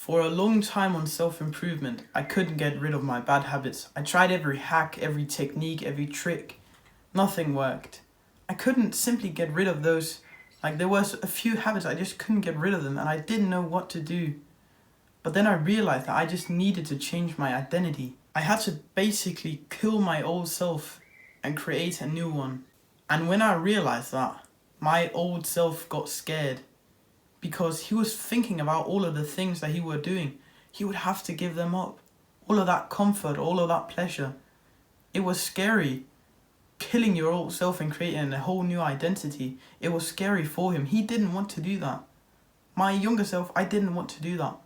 For a long time on self-improvement, I couldn't get rid of my bad habits. I tried every hack, every technique, every trick. Nothing worked. I couldn't simply get rid of those. Like, there was a few habits, I just couldn't get rid of them and I didn't know what to do. But then I realized that I just needed to change my identity. I had to basically kill my old self and create a new one. And when I realized that, my old self got scared because he was thinking about all of the things that he were doing. He would have to give them up. All of that comfort, all of that pleasure. It was scary. Killing your old self and creating a whole new identity. It was scary for him. He didn't want to do that. My younger self, I didn't want to do that.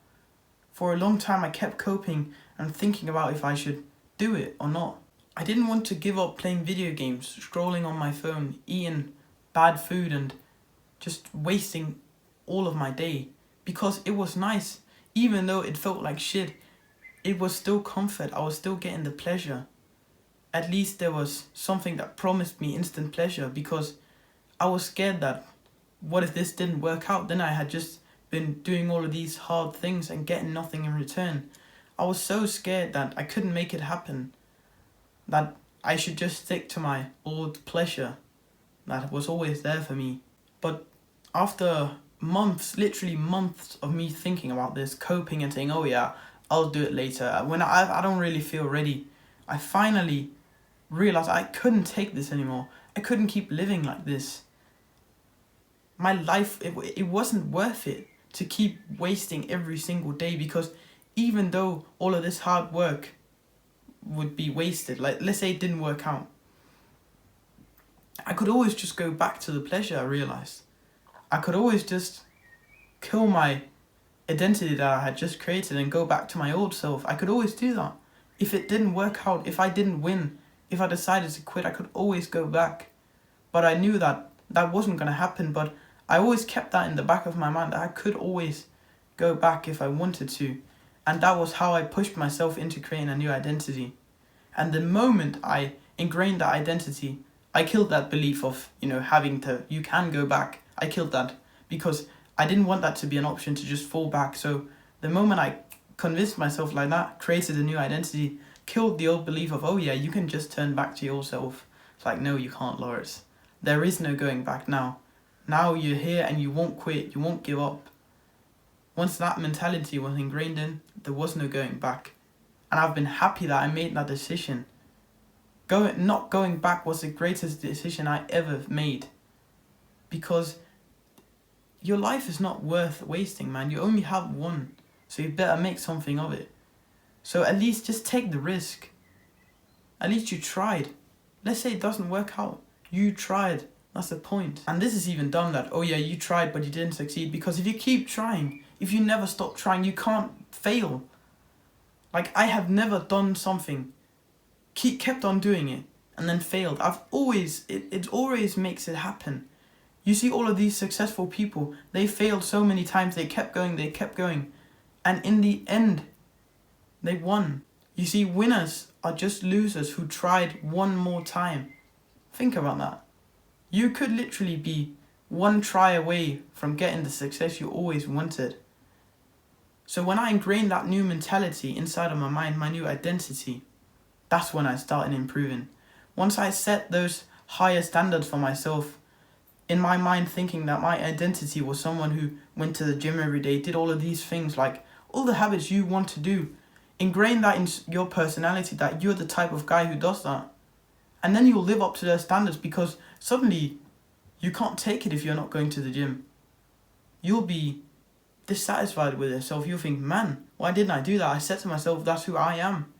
For a long time I kept coping and thinking about if I should do it or not. I didn't want to give up playing video games, scrolling on my phone, eating bad food and just wasting all of my day, because it was nice. Even though it felt like shit, it was still comfort. I was still getting the pleasure. At least there was something that promised me instant pleasure, because I was scared that what if this didn't work out? Then I had just been doing all of these hard things and getting nothing in return. I was so scared that I couldn't make it happen, that I should just stick to my old pleasure that was always there for me. But after months, literally months of me thinking about this, coping and saying, oh yeah, I'll do it later, when I don't really feel ready, I finally realized I couldn't take this anymore. I couldn't keep living like this. My life, it wasn't worth it to keep wasting every single day, because even though all of this hard work would be wasted, like let's say it didn't work out, I could always just go back to the pleasure. I realized I could always just kill my identity that I had just created and go back to my old self. I could always do that. If it didn't work out, if I didn't win, if I decided to quit, I could always go back. But I knew that that wasn't going to happen, but I always kept that in the back of my mind, that I could always go back if I wanted to. And that was how I pushed myself into creating a new identity. And the moment I ingrained that identity, I killed that belief of, having to, you can go back. I killed that because I didn't want that to be an option to just fall back. So the moment I convinced myself like that, created a new identity, killed the old belief of, oh yeah, you can just turn back to yourself. It's like, no, you can't, Lawrence. There is no going back now. Now you're here and you won't quit, you won't give up. Once that mentality was ingrained in, there was no going back. And I've been happy that I made that decision. Not going back was the greatest decision I ever made. Because your life is not worth wasting, man. You only have one. So you better make something of it. So at least just take the risk. At least you tried. Let's say it doesn't work out. You tried. That's the point. And this is even dumb that, oh yeah, you tried but you didn't succeed. Because if you keep trying, if you never stop trying, you can't fail. Like, I have never done something, kept on doing it, and then failed. It always makes it happen. You see all of these successful people, they failed so many times, they kept going. And in the end, they won. You see, winners are just losers who tried one more time. Think about that. You could literally be one try away from getting the success you always wanted. So when I ingrained that new mentality inside of my mind, my new identity, that's when I started improving. Once I set those higher standards for myself, in my mind thinking that my identity was someone who went to the gym every day, did all of these things, like all the habits you want to do, ingrain that in your personality, that you're the type of guy who does that. And then you'll live up to their standards, because suddenly you can't take it if you're not going to the gym. You'll be dissatisfied with yourself. You'll think, man, why didn't I do that? I said to myself, that's who I am.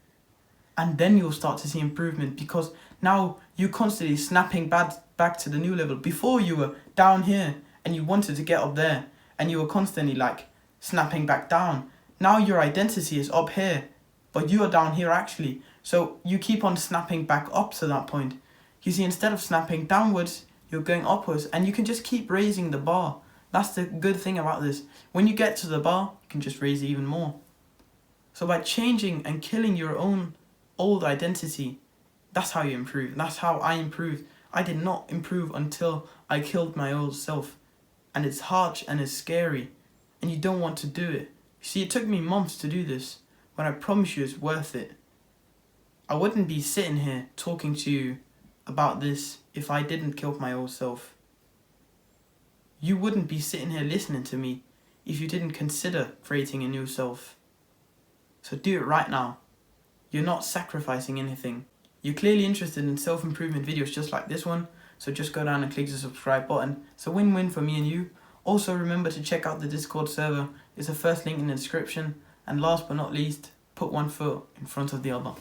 And then you'll start to see improvement, because now you're constantly snapping back to the new level. Before you were down here and you wanted to get up there and you were constantly like snapping back down. Now your identity is up here, but you are down here actually. So you keep on snapping back up to that point. You see, instead of snapping downwards, you're going upwards, and you can just keep raising the bar. That's the good thing about this. When you get to the bar, you can just raise it even more. So by changing and killing your own old identity, that's how you improve. That's how I improved. I did not improve until I killed my old self. And it's harsh and it's scary. And you don't want to do it. You see, it took me months to do this, but I promise you it's worth it. I wouldn't be sitting here talking to you about this if I didn't kill my old self. You wouldn't be sitting here listening to me if you didn't consider creating a new self. So do it right now. You're not sacrificing anything. You're clearly interested in self-improvement videos just like this one, so just go down and click the subscribe button. It's a win-win for me and you. Also remember to check out the Discord server. It's the first link in the description. And last but not least, put one foot in front of the other.